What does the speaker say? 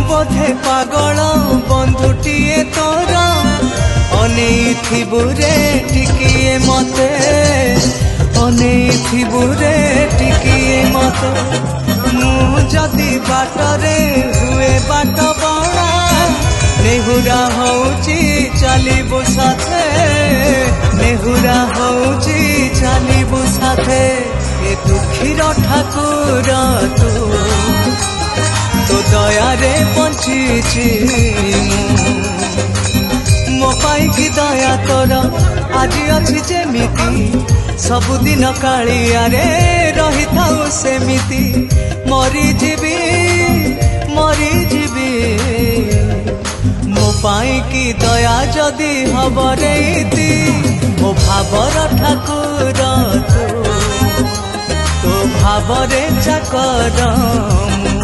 बोधे पागल बंधुटीए तोर अनेइथिबुरे टिकिए मते अनेइथिबुरे टिकिए मते मु जदि बाटरे हुए बाट बणा नेहुरा होउची चलिबु साथे नेहुरा होउची चलिबु साथे ए दुखीर ठाकुर तो दयारे बंचीची मो पाई की दया तोर आज अच्छी जेमिति सबुदिन कालिया रे रही थाउ सेमिति मरी जीवी मो पाई की दया जदि हब रेती मो भावर ठाकुर तो भावरे चाकर